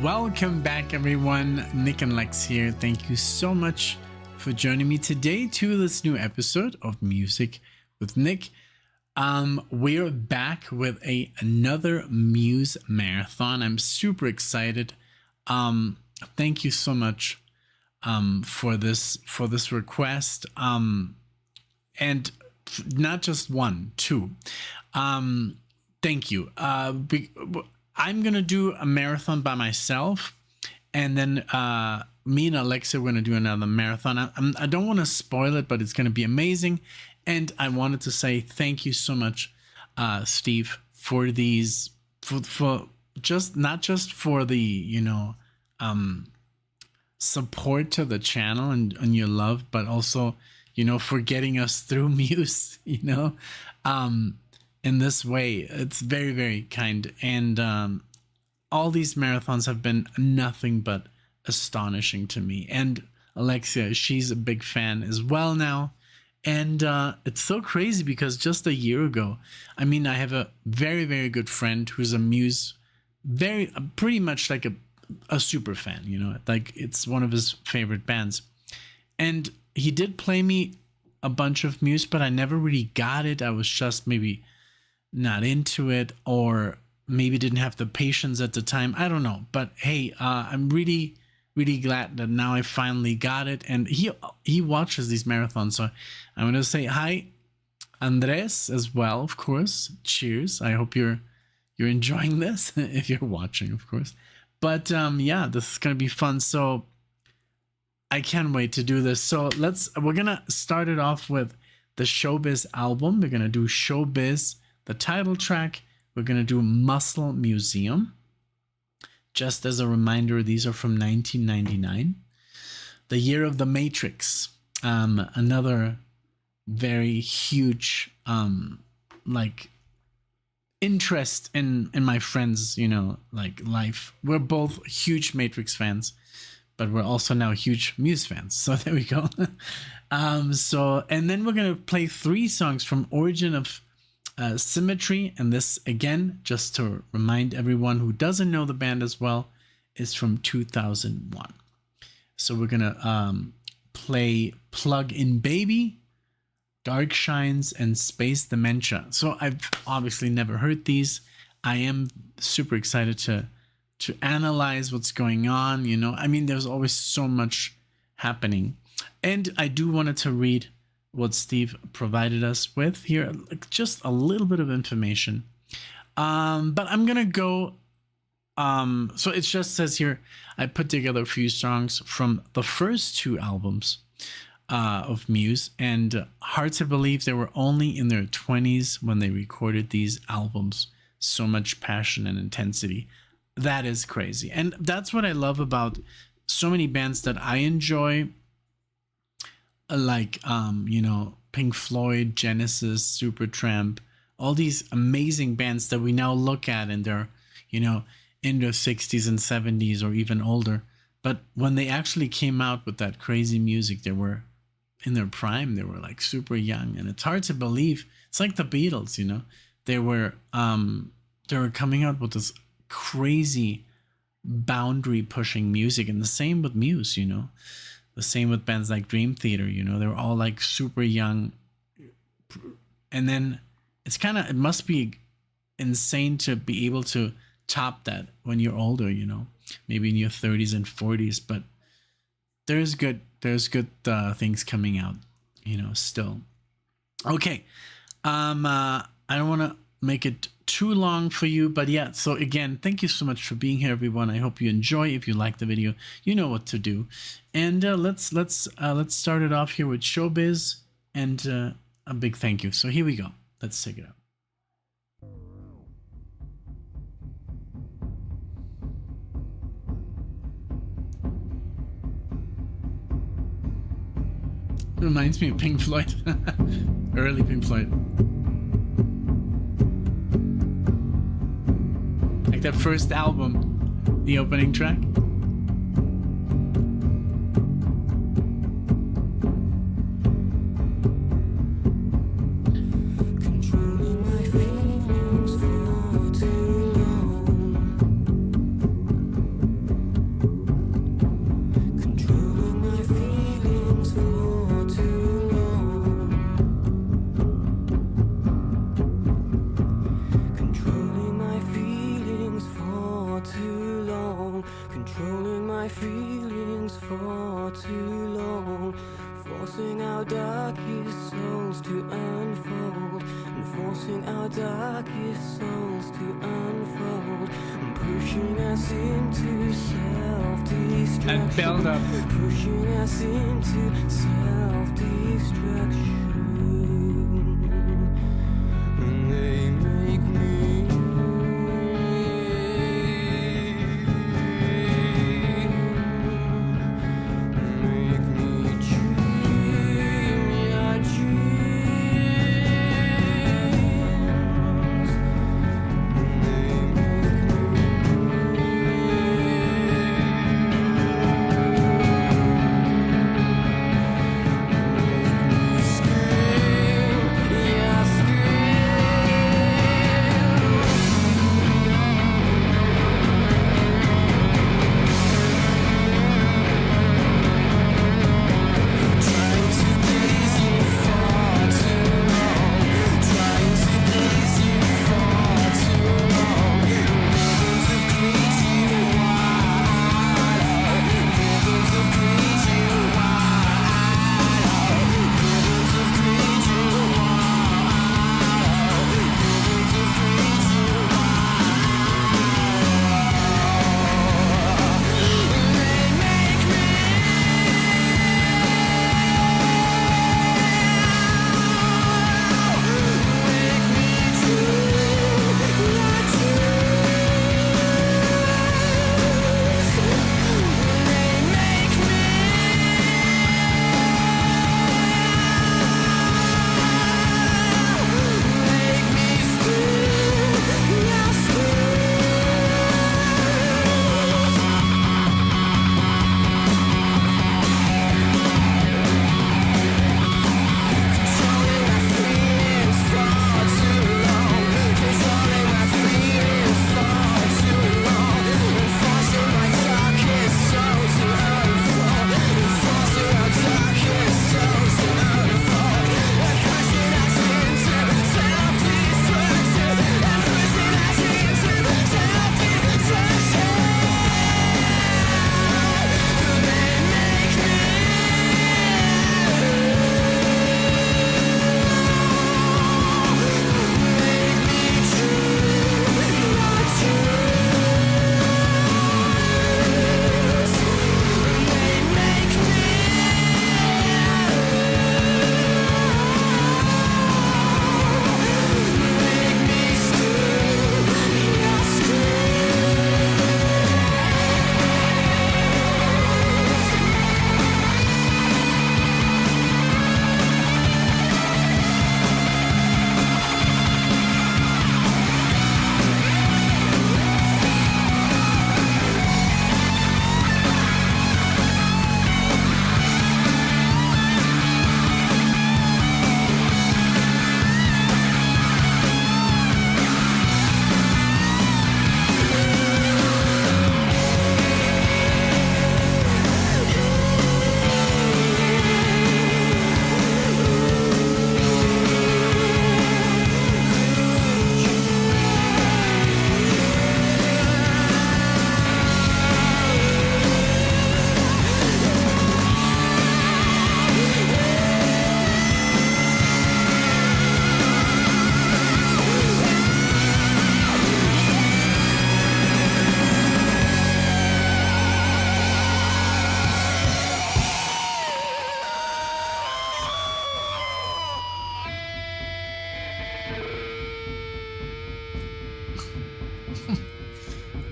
Welcome back, everyone. Nick and Lex here. Thank you so much for joining me today to this new episode of Music with Nick. We're back with another Muse marathon. I'm super excited. Thank you so much for this request. And not just one, two. Thank you. I'm gonna do a marathon by myself, and then me and Alexia we're gonna do another marathon. I don't want to spoil it, but it's gonna be amazing. And I wanted to say thank you so much, Steve, for these for just not just for the support to the channel and your love, but also for getting us through Muse. In this way, it's very, very kind. And all these marathons have been nothing but astonishing to me. And Alexia, she's a big fan as well now. And it's so crazy because just a year ago, I have a very, very good friend who's a Muse, pretty much like a super fan, like it's one of his favorite bands. And he did play me a bunch of Muse, but I never really got it. I was just maybe not into it, or maybe didn't have the patience at the time. I don't know. But hey, I'm really, really glad that now I finally got it. And he watches these marathons. So I'm going to say hi, Andres, as well, of course. Cheers. I hope you're enjoying this, if you're watching, of course. But yeah, this is going to be fun. So I can't wait to do this. So we're going to start it off with the Showbiz album. We're going to do Showbiz, the title track. We're going to do Muscle Museum. Just as a reminder, these are from 1999. The Year of the Matrix. Another very huge interest in my friends, life. We're both huge Matrix fans, but we're also now huge Muse fans. So there we go. And then we're going to play 3 songs from Origin of Symmetry, and this again, just to remind everyone who doesn't know the band as well, is from 2001. So we're gonna play Plug In Baby, Darkshines, and Space Dementia. So I've obviously never heard these. I am super excited to analyze what's going on. There's always so much happening, and I do wanted to read what Steve provided us with here, just a little bit of information. But I'm gonna go. So it just says here, I put together a few songs from the first 2 albums of Muse, and hard to believe they were only in their 20s when they recorded these albums. So much passion and intensity. That is crazy, and that's what I love about so many bands that I enjoy. Like Pink Floyd, Genesis, Supertramp, all these amazing bands that we now look at and they're in their 60s and 70s or even older, but when they actually came out with that crazy music, they were in their prime. They were like super young, and it's hard to believe. It's like the Beatles, they were coming out with this crazy boundary pushing music, and the same with Muse. The same with bands like Dream Theater, they were all like super young. And then it must be insane to be able to top that when you're older, maybe in your 30s and 40s. But there's good things coming out, still. Okay. I don't want to make it too long for you, but yeah, so again, thank you so much for being here, everyone. I hope you enjoy. If you like the video, you know what to do. And let's start it off here with Showbiz, and a big thank you. So here we go. Let's check it out. Reminds me of Pink Floyd. Early Pink Floyd. Like that first album, the opening track. these souls to unfold, pushing us into self-destruction. And build up. Pushing us into self-destruction. And they make me dream your dreams. And they make me scream your trying to please you far too long, trying to please you far too long. Rhythms of greed you wild, rhythms of greed you wild, rhythms of greed you wild, rhythms of greed you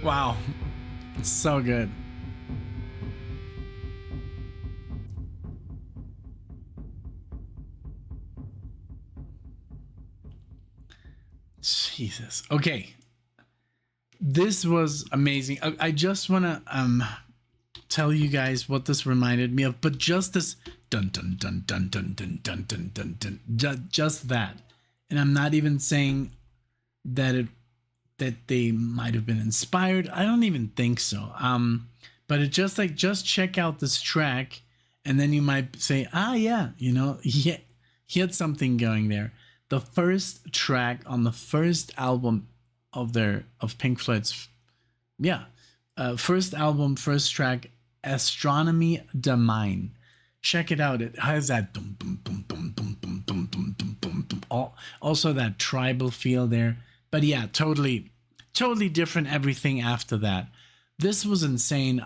Wow. So good. Jesus. Okay. This was amazing. I just want to tell you guys what this reminded me of, but just this dun dun dun dun dun dun dun dun dun dun, just that. And I'm not even saying that they might have been inspired. I don't even think so. But it just check out this track, and then you might say, yeah, he had something going there. The first track on the first album of Pink Floyd's, first album, first track, Astronomy de Mine. Check it out. It has that dum dum dum dum dum dum dum dum dum dum. Also that tribal feel there. But yeah, totally different everything after that. This was insane.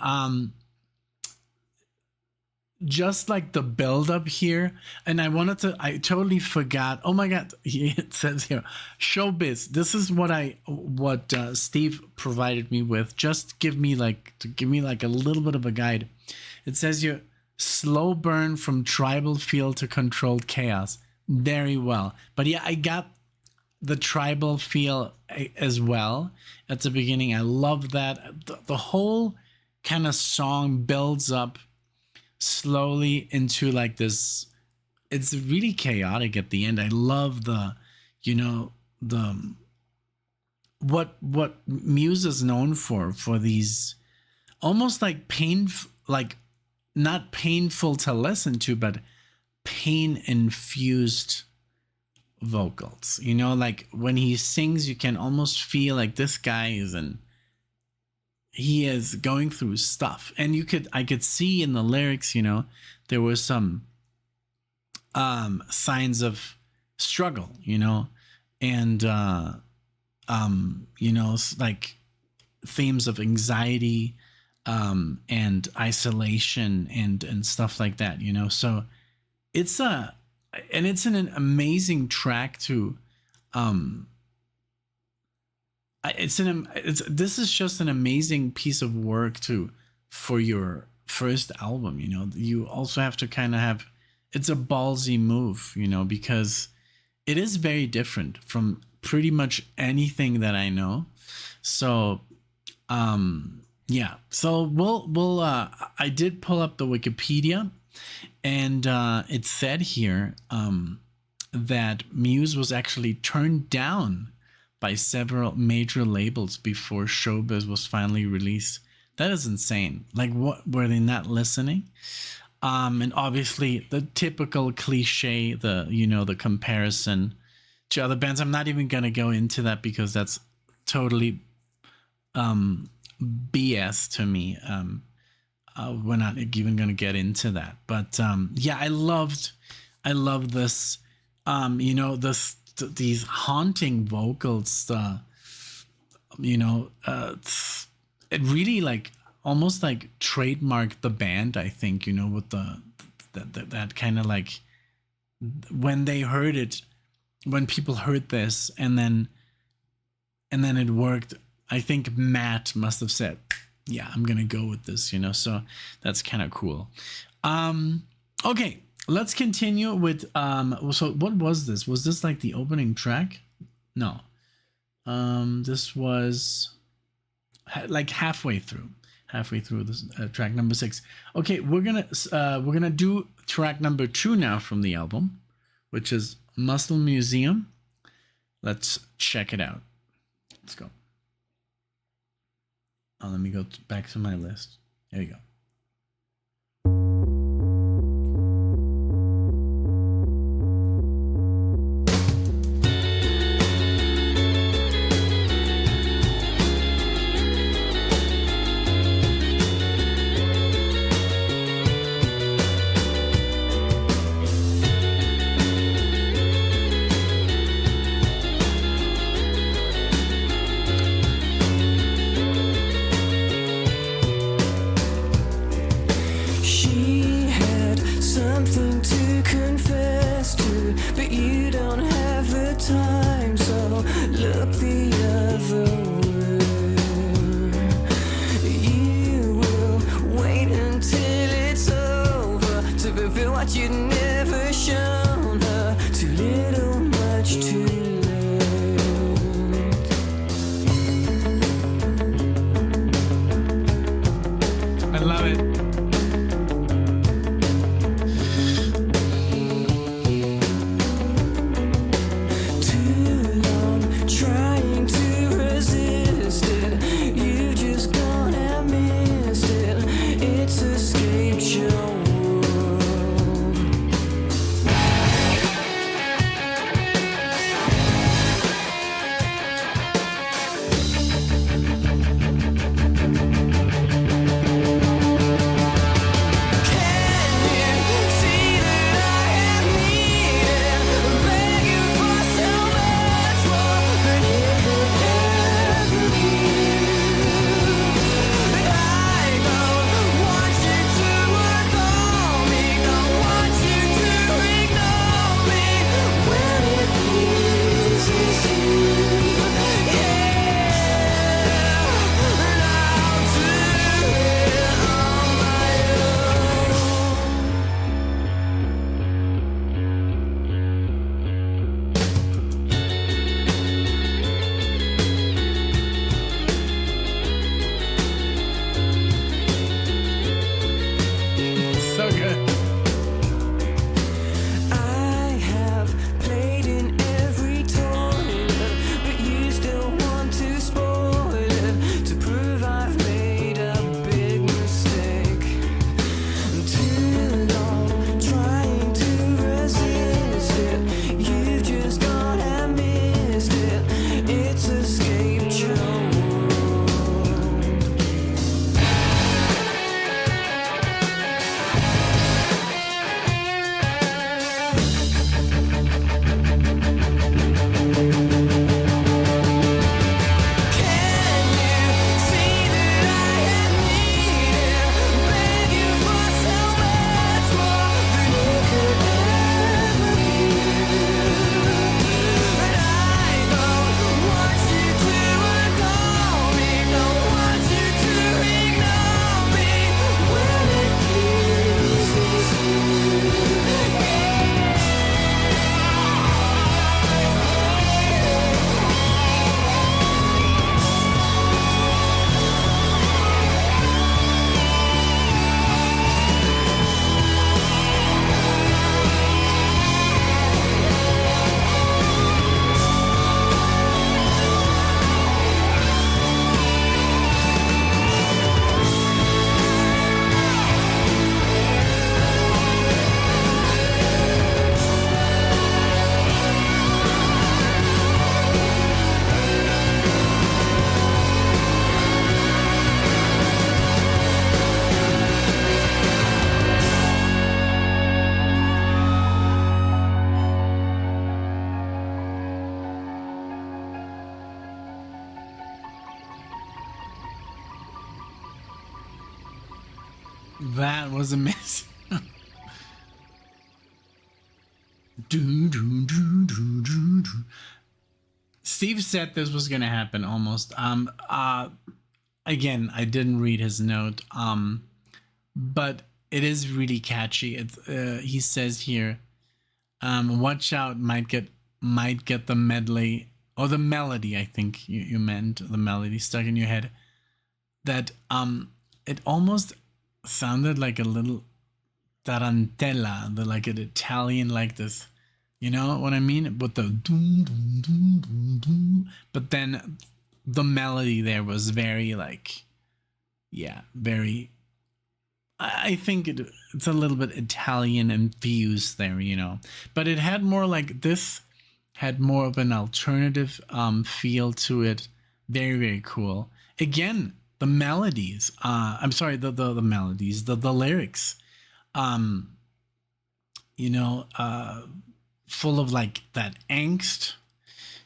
Just like the build up here, and I totally forgot. Oh my god, it says here, Showbiz. This is what Steve provided me with. Just give me like a little bit of a guide. It says here, slow burn from tribal feel to controlled chaos. Very well, but yeah, I got the tribal feel as well at the beginning. I love that. The whole kind of song builds up slowly into like this. It's really chaotic at the end. I love the what Muse is known for these almost like like not painful to listen to, but pain infused vocals. Like when he sings, you can almost feel like this guy he is going through stuff, and I could see in the lyrics, there were some signs of struggle, and like themes of anxiety, and isolation and stuff like that, so it's an amazing track to this is just an amazing piece of work for your first album. You also have to kind of have, it's a ballsy move, because it is very different from pretty much anything that I know. So yeah, so we'll I did pull up the Wikipedia, and it said here that Muse was actually turned down by several major labels before Showbiz was finally released. That is insane. Like, what, were they not listening? And obviously the typical cliche, the comparison to other bands. I'm not even gonna go into that because that's totally BS to me. We're not even gonna get into that. But yeah, I loved this. These haunting vocals, it really like almost like trademarked the band, I think, with that kind of like, when they heard it, when people heard this, and then it worked. I think Matt must have said, yeah, I'm gonna go with this, so that's kind of cool. Okay, let's continue with so what was this? Was this like the opening track? No. This was like halfway through this track number 6. Okay, we're gonna do track number 2 now from the album, which is Muscle Museum. Let's check it out. Let's go. Let me go back to my list. There you go. That was amazing. do, do, do, do, do, do. Steve said this was gonna happen almost. Again, I didn't read his note. But it is really catchy. He says here, watch out, might get the medley or the melody. I think you meant the melody stuck in your head. That it almost sounded like a little tarantella, like an Italian, like this. You know what I mean? But the doom, doom, doom, doom, doom. But then the melody there was very like, yeah, very. I think it's a little bit Italian infused there, you know. But it had more like this, had more of an alternative feel to it. Very, very cool. Again, the melodies. I'm sorry, the melodies, the lyrics. You know, full of like that angst.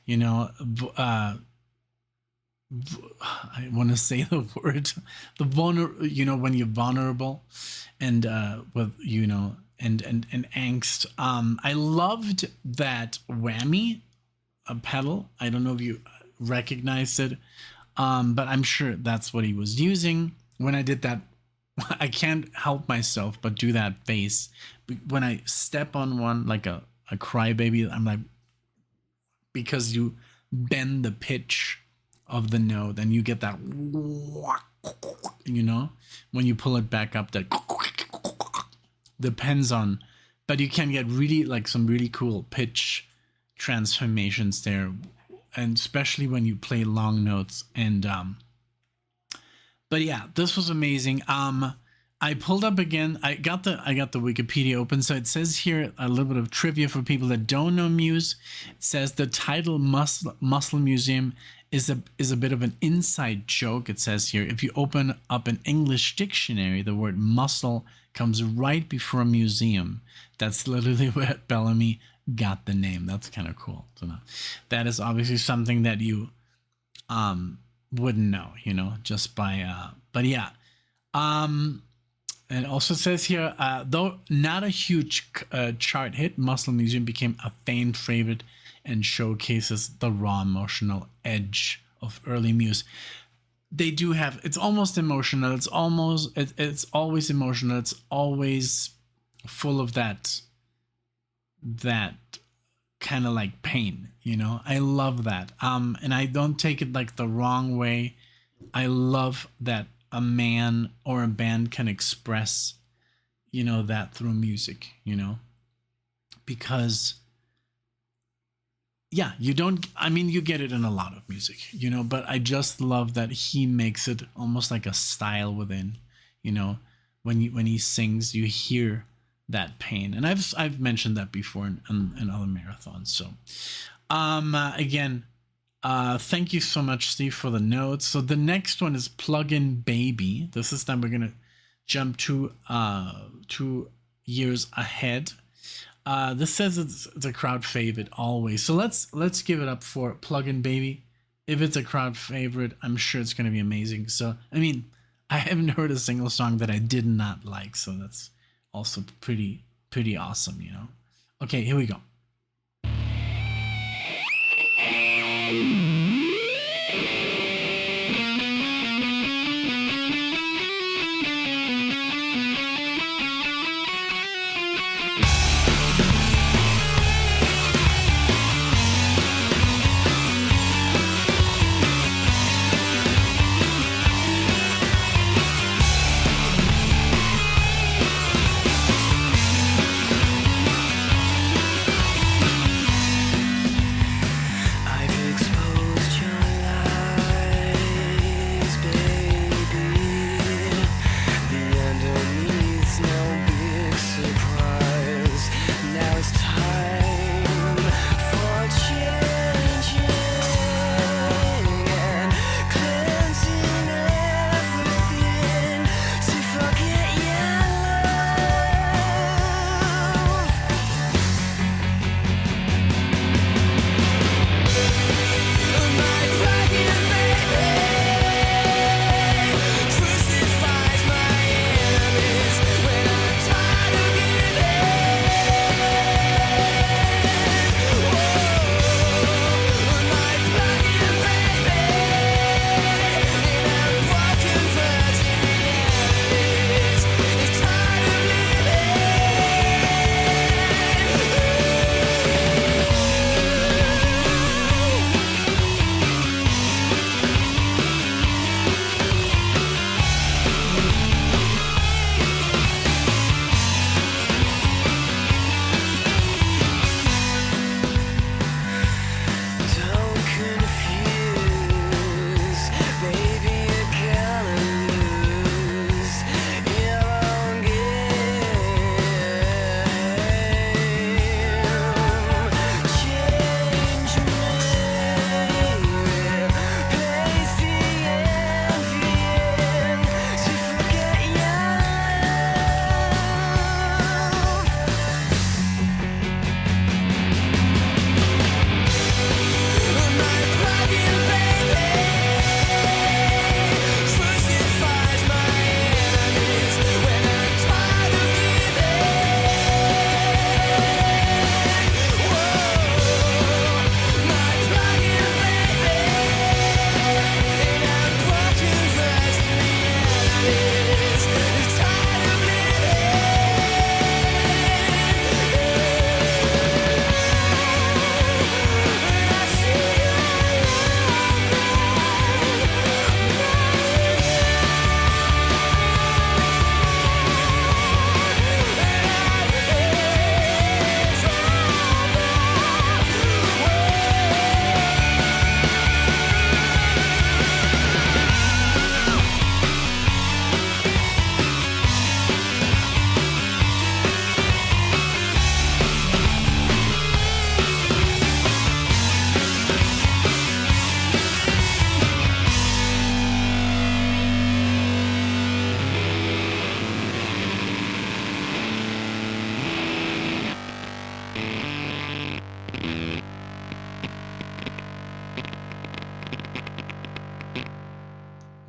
You know, I want to say the word, you know, when you're vulnerable, and with, you know, and angst. I loved that whammy pedal. I don't know if you recognized it, but I'm sure that's what he was using when I did that. I can't help myself but do that face when I step on one like a crybaby. I'm like, because you bend the pitch of the note and you get that, you know, when you pull it back up, that depends on, but you can get really like some really cool pitch transformations there, and especially when you play long notes. And but yeah, this was amazing. I pulled up again. I got the Wikipedia open, so it says here a little bit of trivia for people that don't know Muse. It says the title Muscle Museum is a bit of an inside joke. It says here, if you open up an English dictionary, the word muscle comes right before museum. That's literally where Bellamy got the name. That's kind of cool to know. That is obviously something that you wouldn't know, you know, just by but yeah. It also says here, though not a huge chart hit, Muscle Museum became a fan favorite and showcases the raw emotional edge of early Muse. They do have, it's almost emotional. It's always emotional. It's always full of that kind of like pain, you know. I love that. And I don't take it like the wrong way. I love that a man or a band can express, you know, that through music, you know, because yeah, you get it in a lot of music, you know, but I just love that he makes it almost like a style within, you know, when he sings, you hear that pain. And I've mentioned that before in other marathons. So, again, thank you so much, Steve, for the notes. So the next one is Plug-in Baby. This is time we're going to jump to 2 years ahead. This says it's a crowd favorite always. So let's give it up for Plug-in Baby. If it's a crowd favorite, I'm sure it's going to be amazing. So, I mean, I haven't heard a single song that I did not like. So that's also pretty awesome, you know? Okay, here we go.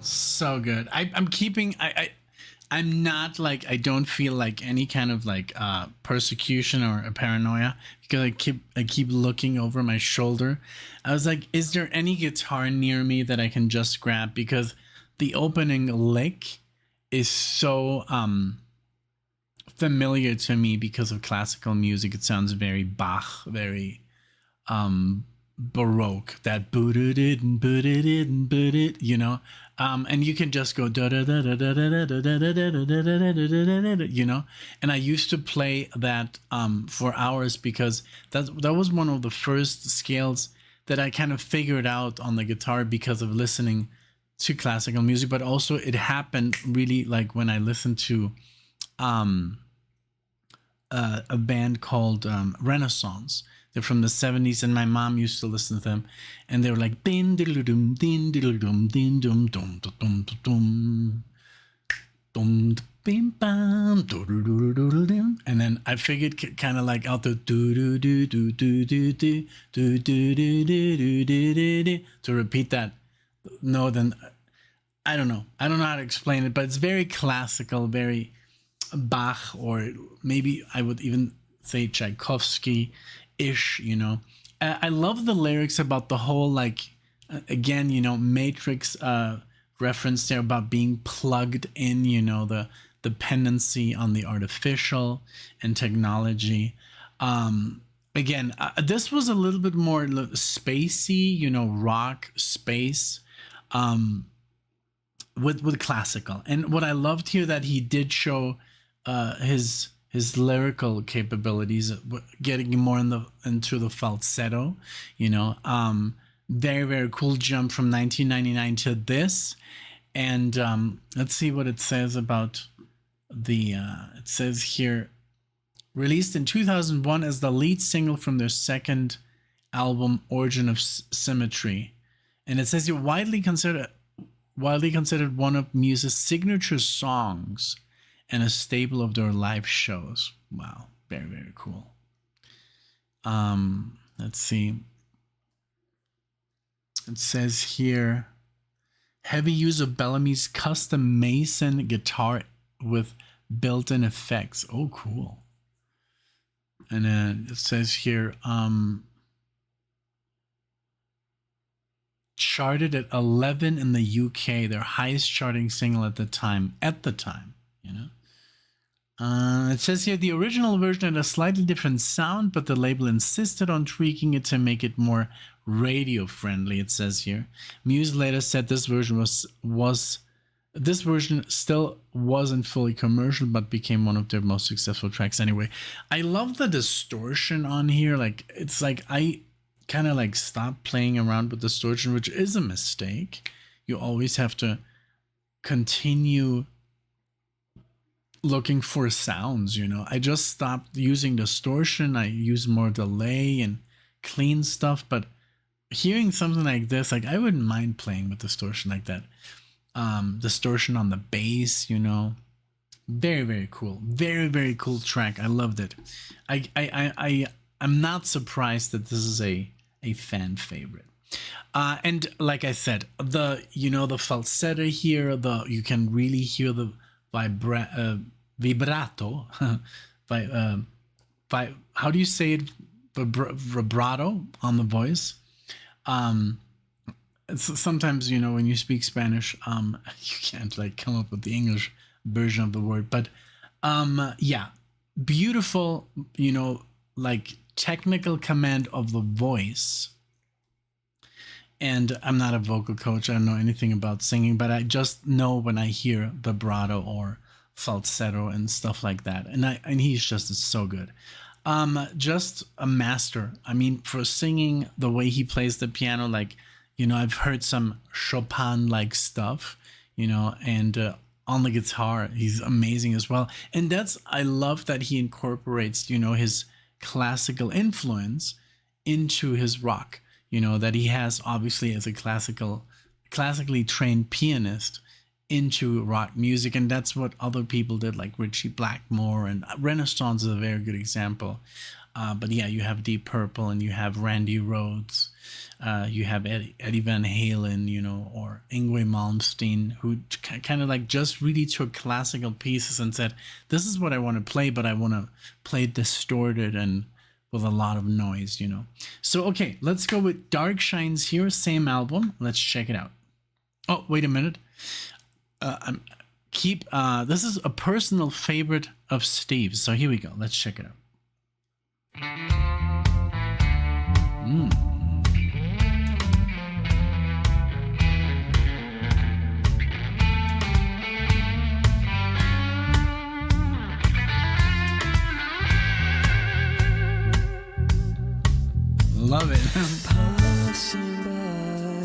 So good. I'm keeping. I'm not like, I don't feel like any kind of like persecution or a paranoia because I keep looking over my shoulder. I was like, is there any guitar near me that I can just grab? Because the opening lick is so familiar to me because of classical music. It sounds very Bach, very Baroque. That you know, and you can just go you know. And I used to play that for hours because that was one of the first scales that I kind of figured out on the guitar because of listening to classical music. But also it happened really like when I listened to a band called Renaissance. They're from the 70s, and my mom used to listen to them, and they were like din diddle dum din diddle dum din dum dum dum dum dum bim bam dum, and then I figured kind of like out the do do do do do do do do do do do do to repeat that. No, then I don't know how to explain it, but it's very classical, very Bach, or maybe I would even say Tchaikovsky ish, you know. I love the lyrics about the whole, like, again, you know, Matrix reference there about being plugged in, you know, the dependency on the artificial and technology. Again, this was a little bit more spacey, you know, rock space. With classical, and what I loved here that he did show his lyrical capabilities, getting more into the falsetto, you know. Very, very cool jump from 1999 to this. And let's see what it says about the it says here, released in 2001 as the lead single from their second album, Origin of Symmetry. And it says you're widely considered one of Muse's signature songs and a staple of their live shows. Wow, very, very cool. Let's see. It says here, heavy use of Bellamy's custom Mason guitar with built-in effects. Oh, cool. And then it says here, charted at 11 in the UK, their highest charting single at the time, you know. It says here the original version had a slightly different sound, but the label insisted on tweaking it to make it more radio friendly. It says here, Muse later said this version still wasn't fully commercial, but became one of their most successful tracks anyway. I love the distortion on here. Like, it's like I kind of like stopped playing around with distortion, which is a mistake. You always have to continue looking for sounds, you know. I just stopped using distortion. I use more delay and clean stuff, but hearing something like this, like, I wouldn't mind playing with distortion like that. Distortion on the bass, you know. Very, very cool. Very, very cool track. I loved it. I'm not surprised that this is a fan favorite. And like I said, the falsetto here, you can really hear the vibrato by how do you say it, vibrato on the voice. Sometimes, you know, when you speak Spanish, you can't like come up with the English version of the word, but yeah, beautiful, you know, like technical command of the voice. And I'm not a vocal coach. I don't know anything about singing, but I just know when I hear vibrato or falsetto and stuff like that. And he's just so good. Just a master. I mean, for singing, the way he plays the piano, like, you know, I've heard some Chopin-like stuff, you know, and on the guitar, he's amazing as well. And I love that he incorporates, you know, his classical influence into his rock. You know, that he has obviously as a classically trained pianist into rock music. And that's what other people did, like Ritchie Blackmore, and Renaissance is a very good example. But yeah, you have Deep Purple and you have Randy Rhoads. You have Eddie Van Halen, you know, or or Yngwie Malmsteen, who kind of like just really took classical pieces and said, this is what I want to play, but I want to play it distorted and with a lot of noise, you know. So, okay, let's go with Darkshines here, same album. Let's check it out. Oh, wait a minute. This is a personal favorite of Steve's. So here we go. Let's check it out. Love it. Passing by,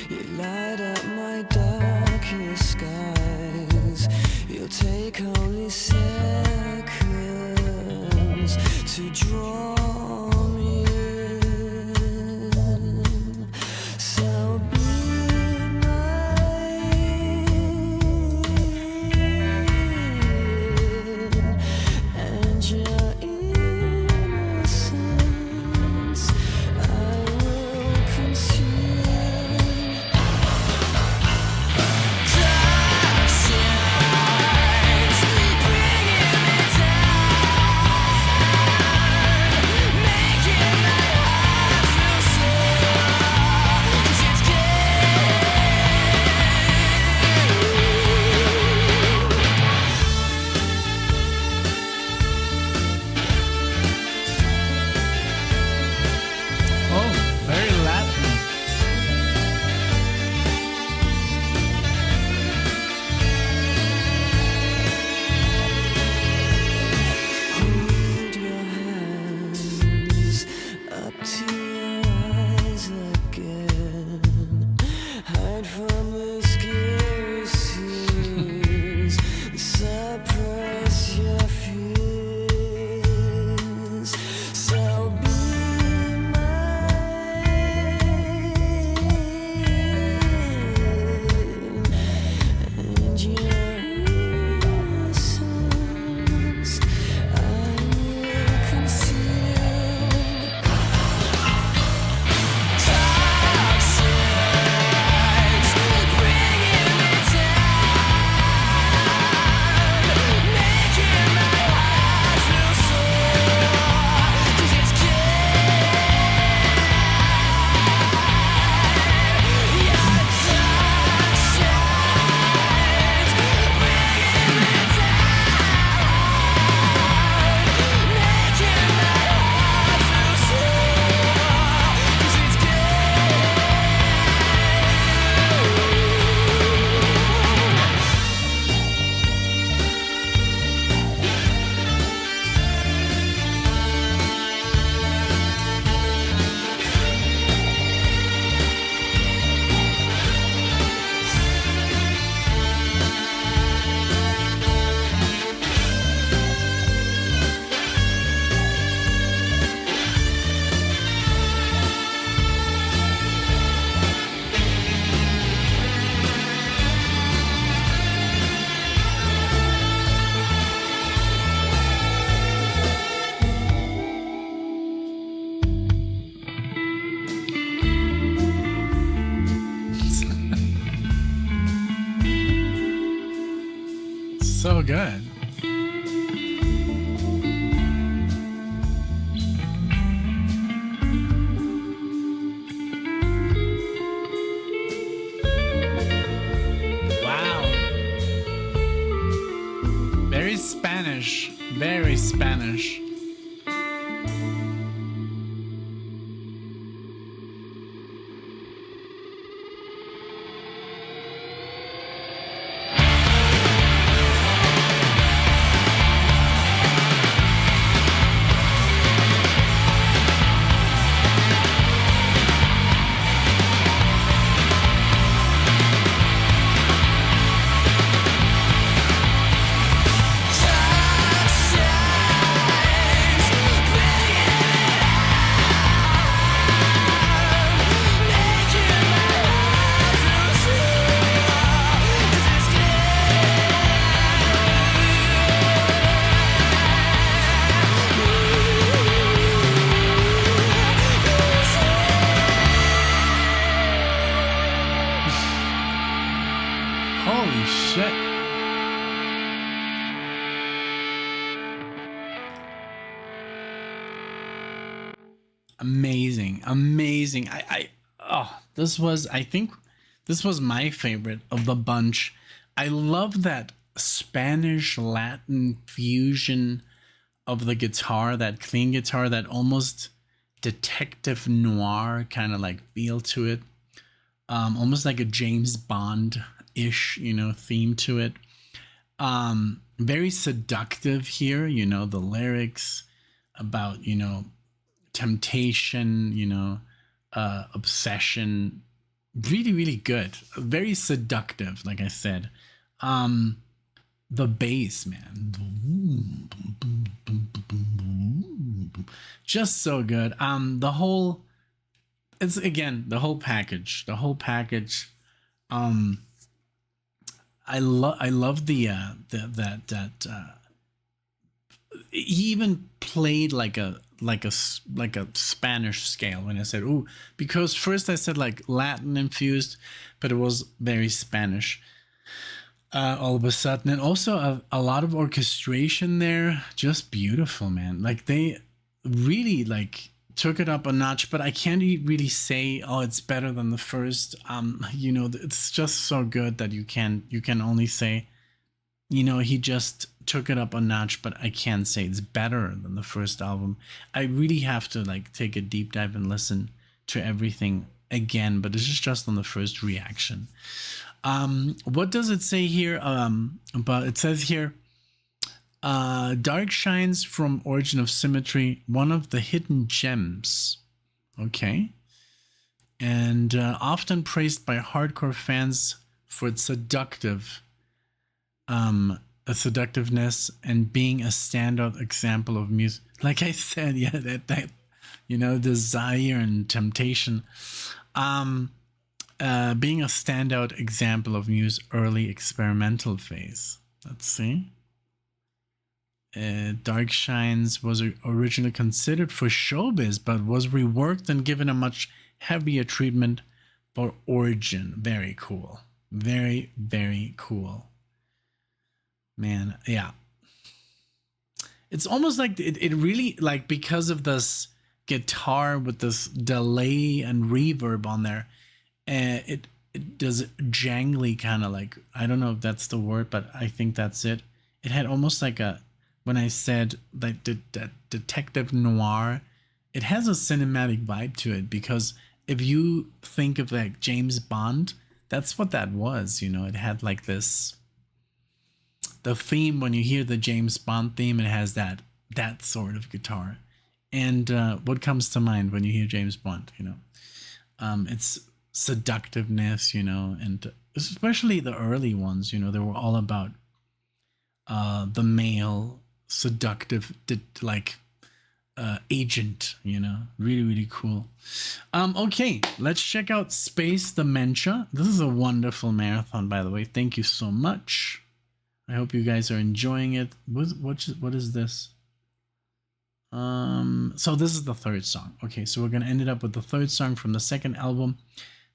you light up my darkest skies. You'll take only seconds to draw me in. So be mine, and your innocence I will conceal. Darkshines, bringing me down, making my heart feel sore, 'cause it's Oh, very Latin. Hold your hands up to your eyes again. Hide from the scary scenes. Suppress your fears. So be mine, and your innocence I will conceal. Darkshines, bringing me down, making my heart feel sore, 'cause it's So good. Wow. Very Spanish. Very Spanish. Darkshines, Holy shit. Amazing. Amazing. I think this was my favorite of the bunch. I love that Spanish Latin fusion of the guitar, that clean guitar, that almost detective noir kind of like feel to it. Almost like a James Bond ish, theme to it. Very seductive here, the lyrics about, temptation, obsession. Really, really good. Very seductive, like I said. The bass, man. Just so good. It's again the whole package. I love he even played like a Spanish scale when I said ooh, because first I said like Latin infused, but it was very Spanish all of a sudden, and also a lot of orchestration there. Just beautiful, man. Like they really like took it up a notch, but I can't really say oh it's better than the first. It's just so good that you can only say he just took it up a notch, but I can't say it's better than the first album. I really have to like take a deep dive and listen to everything again, but this is just on the first reaction. What does it say here? But it says here, Darkshines from Origin of Symmetry, one of the hidden gems. Okay. And often praised by hardcore fans for its seductiveness and being a standout example of music. Like I said, yeah, that desire and temptation. Being a standout example of Muse early experimental phase. Let's see. Darkshines was originally considered for Showbiz, but was reworked and given a much heavier treatment for Origin. Very cool. Very, very cool. Man, yeah. It's almost like it really, like, because of this guitar with this delay and reverb on there, it does jangly kind of like, I don't know if that's the word, but I think that's it. It had almost like when I said like that detective noir, it has a cinematic vibe to it, because if you think of like James Bond, that's what that was. It had like this, the theme, when you hear the James Bond theme, it has that sort of guitar. And what comes to mind when you hear James Bond? It's seductiveness, and especially the early ones, they were all about the male seductive agent, really, really cool. Okay, let's check out Space Dementia. This is a wonderful marathon, by the way. Thank you so much. I hope you guys are enjoying it. What is this? So this is the third song. Okay, so we're gonna end it up with the third song from the second album,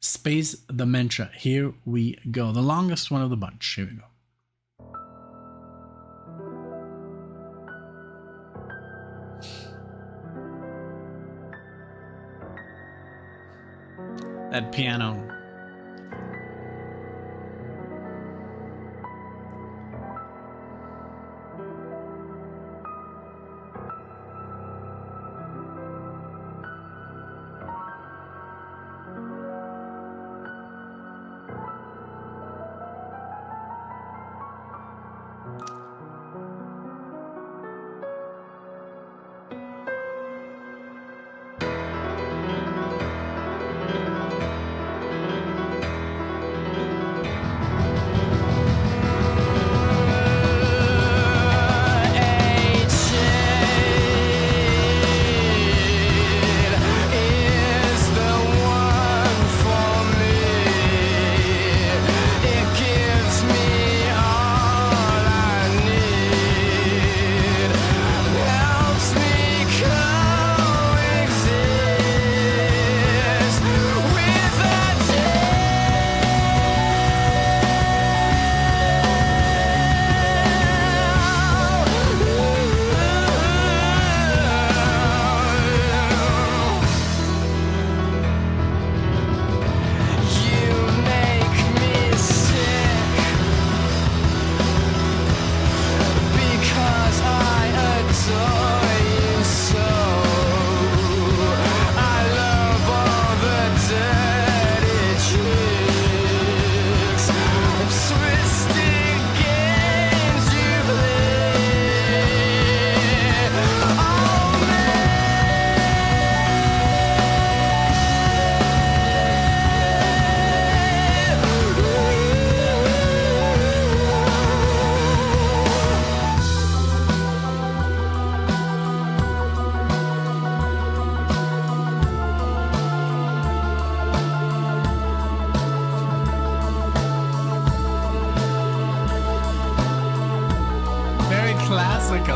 Space Dementia. Here we go. The longest one of the bunch. Here we go. That piano. It's like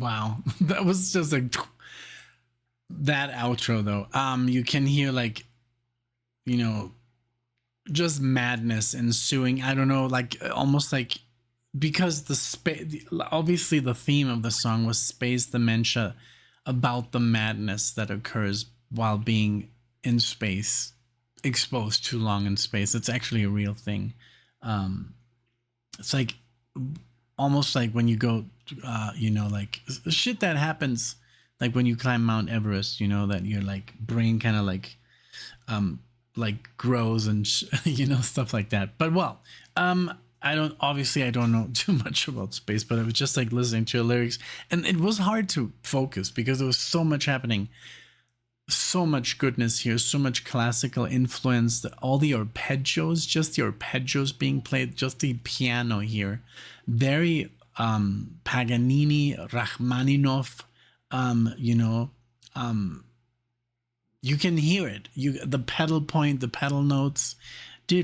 wow. That was just like that outro though. You can hear like, you know, just madness ensuing. I don't know, like almost like because the space, obviously the theme of the song was space dementia, about the madness that occurs while being in space, exposed too long in space. It's actually a real thing. It's like almost like when you go, you know, like shit that happens, like when you climb Mount Everest, you know, that your like brain kind of like grows and you know, stuff like that. But well, I don't know too much about space, but it was just like listening to the lyrics, and it was hard to focus because there was so much happening. So much goodness here, so much classical influence, all the arpeggios, just the arpeggios being played, just the piano here, very Paganini, Rachmaninoff, you know, you can hear it. The pedal point, the pedal notes, you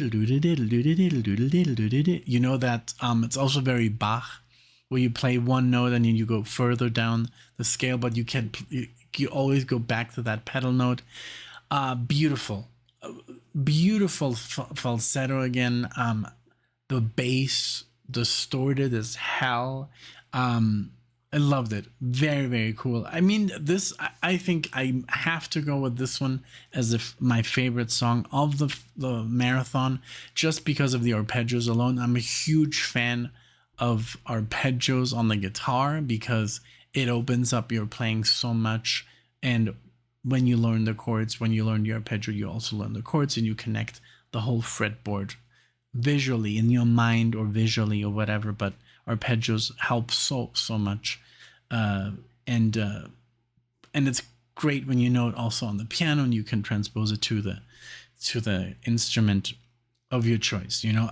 know that it's also very Bach, where you play one note and then you go further down the scale, but you always go back to that pedal note. Beautiful, beautiful falsetto again. The bass distorted as hell. I loved it. Very, very cool. I mean, I think I have to go with this one as my favorite song of the marathon, just because of the arpeggios alone. I'm a huge fan of arpeggios on the guitar because it opens up your playing so much. And when you learn the chords, when you learn the arpeggio, you also learn the chords and you connect the whole fretboard visually in your mind or visually or whatever. But arpeggios help so much, and it's great when you know it also on the piano and you can transpose it to the instrument of your choice. You know,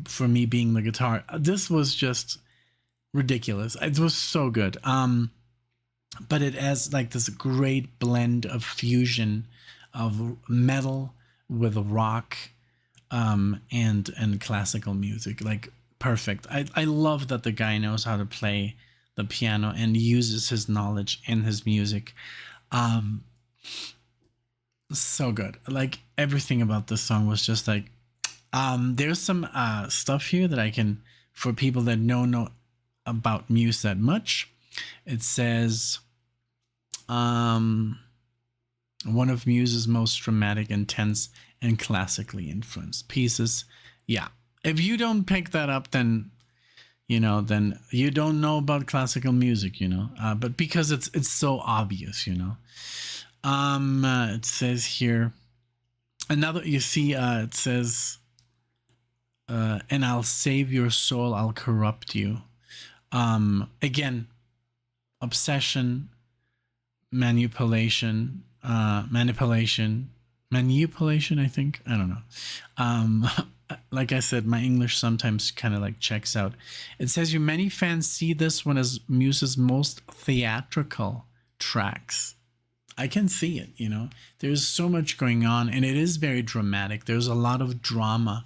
for me being the guitar, this was just ridiculous. It was so good. But it has like this great blend of fusion of metal with rock, and classical music, like perfect. I love that the guy knows how to play the piano and uses his knowledge in his music. So good. Like everything about this song was just like, there's some stuff here that I can, for people that don't know about Muse that much. It says, one of Muse's most dramatic, intense, and classically influenced pieces. Yeah. If you don't pick that up, then you don't know about classical music, but because it's so obvious, it says here it says, and I'll save your soul, I'll corrupt you. Again, obsession, manipulation, I think. I don't know. Like I said, my English sometimes kind of like checks out. It says here, many fans see this one as Muse's most theatrical tracks. I can see it, There's so much going on, and it is very dramatic. There's a lot of drama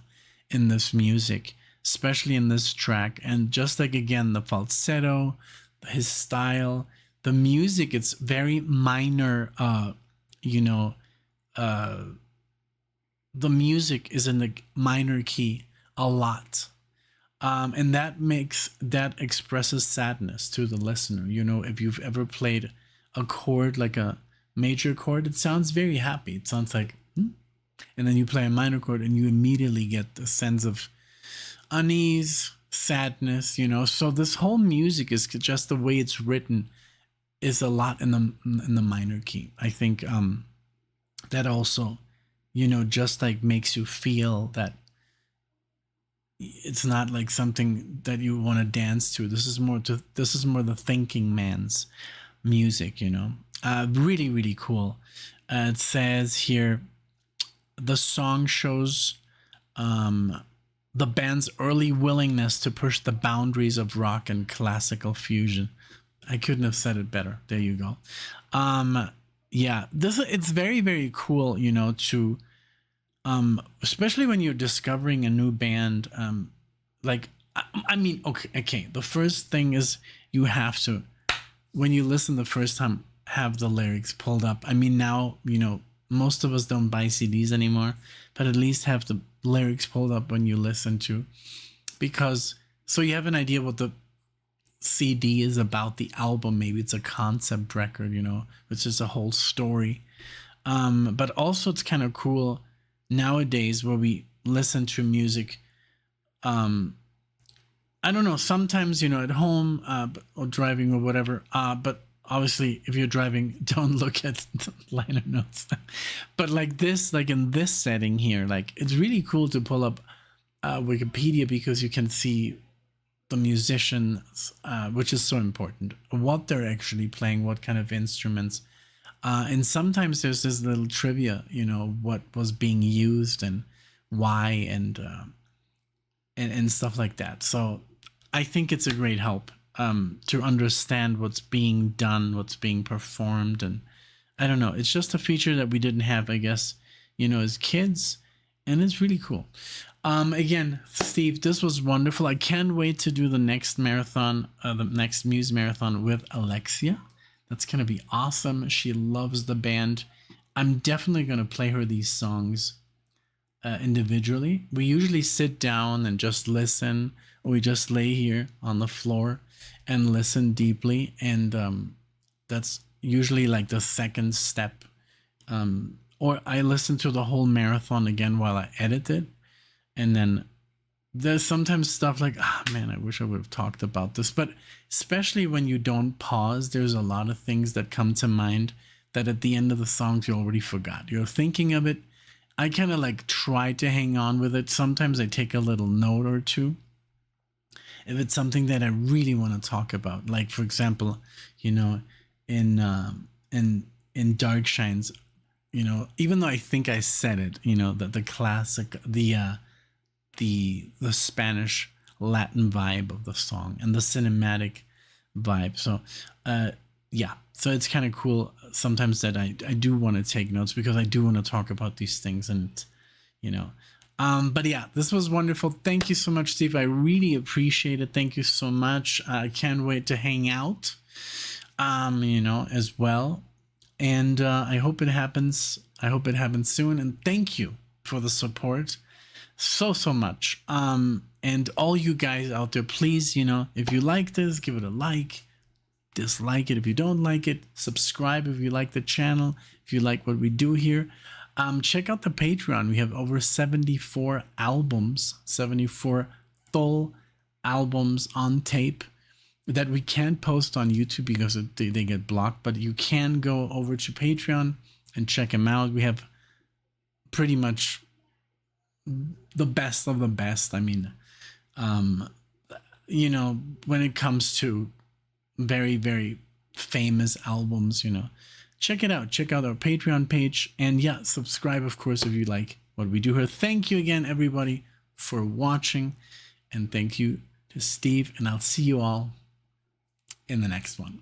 in this music, especially in this track. And just like, again, the falsetto, his style, the music, it's very minor, the music is in the minor key a lot. And that expresses sadness to the listener. If you've ever played a chord, like a major chord, it sounds very happy. It sounds like, and then you play a minor chord and you immediately get the sense of unease, sadness, So this whole music is just the way it's written is a lot in the minor key. I think that also, just like makes you feel that it's not like something that you want to dance to. This is more the thinking man's music, really, really cool. It says here, the song shows the band's early willingness to push the boundaries of rock and classical fusion. I couldn't have said it better. There you go. Yeah, it's very, very cool, to especially when you're discovering a new band. Okay. The first thing is you have to, when you listen the first time, have the lyrics pulled up. I mean, now, most of us don't buy CDs anymore, but at least have the lyrics pulled up when you listen to, because so you have an idea what the CD is about, the album. Maybe it's a concept record, it's just a whole story. But also it's kind of cool nowadays where we listen to music. I don't know, sometimes, at home or driving or whatever. But obviously, if you're driving, don't look at the liner notes. But like in this setting here, like it's really cool to pull up Wikipedia, because you can see the musicians, which is so important, what they're actually playing, what kind of instruments. And sometimes there's this little trivia, what was being used and why, and stuff like that. So I think it's a great help to understand what's being done, what's being performed, and I don't know. It's just a feature that we didn't have, I guess, as kids, and it's really cool. Again, Steve, this was wonderful. I can't wait to do the next marathon, the next Muse marathon with Alexia. That's gonna be awesome. She loves the band. I'm definitely gonna play her these songs individually. We usually sit down and just listen, or we just lay here on the floor and listen deeply, and that's usually like the second step. Or I listen to the whole marathon again while I edit it, and then there's sometimes stuff like, man, I wish I would have talked about this. But especially when you don't pause, there's a lot of things that come to mind that at the end of the songs you already forgot. You're thinking of it. I kind of like try to hang on with it. Sometimes I take a little note or two if it's something that I really want to talk about. Like, for example, in Darkshines, even though I think I said it, that the classic, the Spanish Latin vibe of the song and the cinematic vibe. So yeah, so it's kind of cool sometimes that I do want to take notes, because I do want to talk about these things, and but yeah, this was wonderful. Thank you so much, Steve. I really appreciate it. Thank you so much. I can't wait to hang out as well, and I hope it happens. I hope it happens soon, and thank you for the support so much. And all you guys out there, please, if you like this, give it a like. Dislike it if you don't like it. Subscribe if you like the channel, if you like what we do here. Check out the Patreon. We have over 74 albums, 74 full albums on tape that we can't post on YouTube because they get blocked, but you can go over to Patreon and check them out. We have pretty much the best of the best. I mean, when it comes to very, very famous albums, check it out. Check out our Patreon page, and yeah, subscribe, of course, if you like what we do here. Thank you again, everybody, for watching, and thank you to Steve, and I'll see you all in the next one.